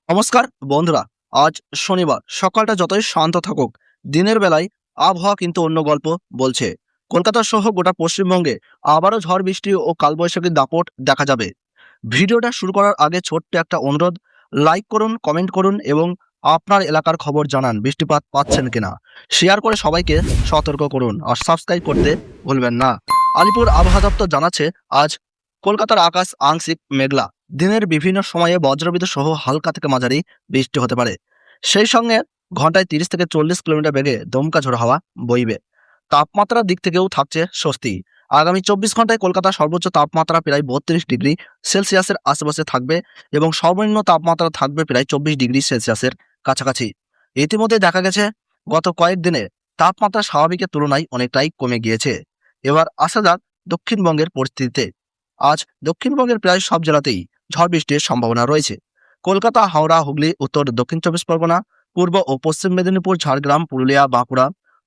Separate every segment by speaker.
Speaker 1: নমস্কার বন্ধুরা। আজ শনিবার সকালটা যতই শান্ত থাকুক, দিনের বেলায় আবহাওয়া কিন্তু অন্য গল্প বলছে। কলকাতা সহ গোটা পশ্চিমবঙ্গে আবারও ঝড় বৃষ্টি ও কালবৈশাখীর দাপট দেখা যাবে। ভিডিওটা শুরু করার আগে ছোট্ট একটা অনুরোধ, লাইক করুন, কমেন্ট করুন এবং আপনার এলাকার খবর জানান বৃষ্টিপাত পাচ্ছেন কিনা। শেয়ার করে সবাইকে সতর্ক করুন আর সাবস্ক্রাইব করতে ভুলবেন না। আলিপুর আবহাওয়া দপ্তর জানাচ্ছে আজ কলকাতার আকাশ আংশিক মেঘলা। দিনের বিভিন্ন সময়ে বজ্রবিদ্যুৎ সহ হালকা থেকে মাঝারি বৃষ্টি হতে পারে। সেই সঙ্গে ঘন্টায় 30 থেকে 40 কিলোমিটার বেগে দমকা ঝোড়ো হাওয়া বইবে। তাপমাত্রার দিক থেকেও থাকছে স্বস্তি। আগামী 24 ঘন্টায় কলকাতার সর্বোচ্চ তাপমাত্রা প্রায় 32 ডিগ্রি সেলসিয়াসের আশেপাশে থাকবে এবং সর্বনিম্ন তাপমাত্রা থাকবে প্রায় 24 ডিগ্রি সেলসিয়াসের কাছাকাছি। ইতিমধ্যে দেখা গেছে গত কয়েকদিনে তাপমাত্রা স্বাভাবিকের তুলনায় অনেকটাই কমে গিয়েছে। এবার আসা যাক দক্ষিণবঙ্গের পরিস্থিতিতে। আজ দক্ষিণবঙ্গের প্রায় সব জেলাতেই ঝড় বৃষ্টির সম্ভাবনা রয়েছে। কলকাতা, হাওড়া, হুগলি, উত্তর দক্ষিণ 24 পরগনা, পূর্ব ও পশ্চিম মেদিনীপুর, ঝাড়গ্রাম, পুরুলিয়া, বাঁকুড়া,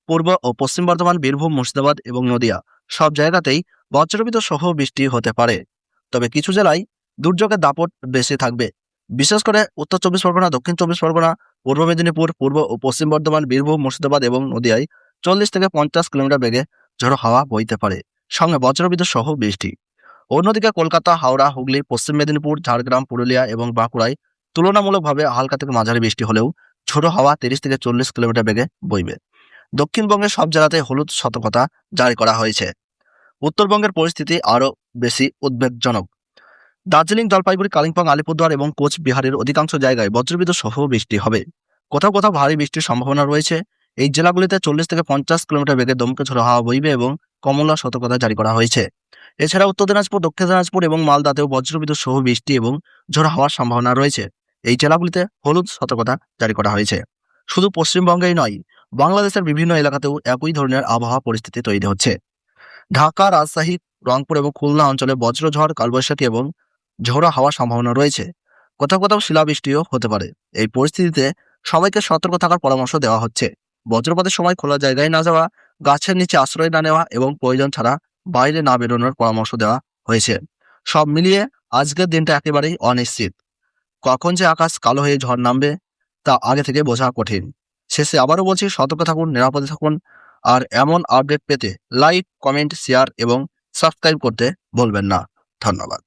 Speaker 1: পূর্ব ও পশ্চিম বর্ধমান, বীরভূম, মুর্শিদাবাদ এবং নদিয়া সব জায়গাতেই বজ্রবিদ্যুৎ সহ বৃষ্টি হতে পারে। তবে কিছু জেলায় দুর্যোগের দাপট বেশি থাকবে। বিশেষ করে উত্তর 24 পরগনা, দক্ষিণ 24 পরগনা, পূর্ব মেদিনীপুর, পূর্ব ও পশ্চিম বর্ধমান, বীরভূম, মুর্শিদাবাদ এবং নদিয়ায় 40 থেকে 50 কিলোমিটার বেগে ঝোড়ো হাওয়া বইতে পারে, সঙ্গে বজ্রবিদ্যুৎ সহ বৃষ্টি। অন্যদিকে কলকাতা, হাওড়া, হুগলি, পশ্চিম মেদিনীপুর, ঝাড়গ্রাম, পুরুলিয়া এবং বাঁকুড়ায় তুলনামূলকভাবে হালকা থেকে মাঝারি বৃষ্টি হলেও ঝোড়ো হাওয়া 30 থেকে 40 কিলোমিটার বেগে বইবে। দক্ষিণবঙ্গের সব জেলাতে হলুদ সতর্কতা জারি করা হয়েছে। উত্তরবঙ্গের পরিস্থিতি আরও বেশি উদ্বেগজনক। দার্জিলিং, জলপাইগুড়ি, কালিম্পং, আলিপুরদুয়ার এবং কোচবিহারের অধিকাংশ জায়গায় বজ্রবিদ্যুৎ সহ বৃষ্টি হবে। কোথাও কোথাও ভারী বৃষ্টির সম্ভাবনা রয়েছে। এই জেলাগুলিতে 40 থেকে 50 কিলোমিটার বেগে দমকা ঝোড়ো হাওয়া বইবে এবং কমলা সতর্কতা জারি করা হয়েছে। এছাড়া উত্তর দিনাজপুর, দক্ষিণ দিনাজপুর এবং মালদাতেও বজ্রবিদ্যুৎ সহ বৃষ্টি এবং ঝোড়ো হাওয়ার সম্ভাবনা রয়েছে। এই জেলাগুলিতে হলুদ সতর্কতা জারি করা হয়েছে। শুধু পশ্চিমবঙ্গেই নয়, বাংলাদেশের বিভিন্ন এলাকাতেও একই ধরনের আবহাওয়া পরিস্থিতি তৈরি হচ্ছে। ঢাকা, রাজশাহী, রংপুর এবং খুলনা অঞ্চলে বজ্রঝড়, কালবৈশাখী এবং ঝোড়ো হাওয়ার সম্ভাবনা রয়েছে। কোথাও কোথাও শিলাবৃষ্টিও হতে পারে। এই পরিস্থিতিতে সবাইকে সতর্ক থাকার পরামর্শ দেওয়া হচ্ছে। বজ্রপাতের সময় খোলা জায়গায় না যাওয়া, গাছের নিচে আশ্রয় না নেওয়া এবং প্রয়োজন ছাড়া বাইরে না বেরোনোর পরামর্শ দেওয়া হয়েছে। সব মিলিয়ে আজকের দিনটা একেবারেই অনিশ্চিত। কখন যে আকাশ কালো হয়ে ঝড় নামবে তা আগে থেকে বোঝা কঠিন। শেষে আবারও বলছি, সতর্ক থাকুন, নিরাপদে থাকুন আর এমন আপডেট পেতে লাইক, কমেন্ট, শেয়ার এবং সাবস্ক্রাইব করতে ভুলবেন না। ধন্যবাদ।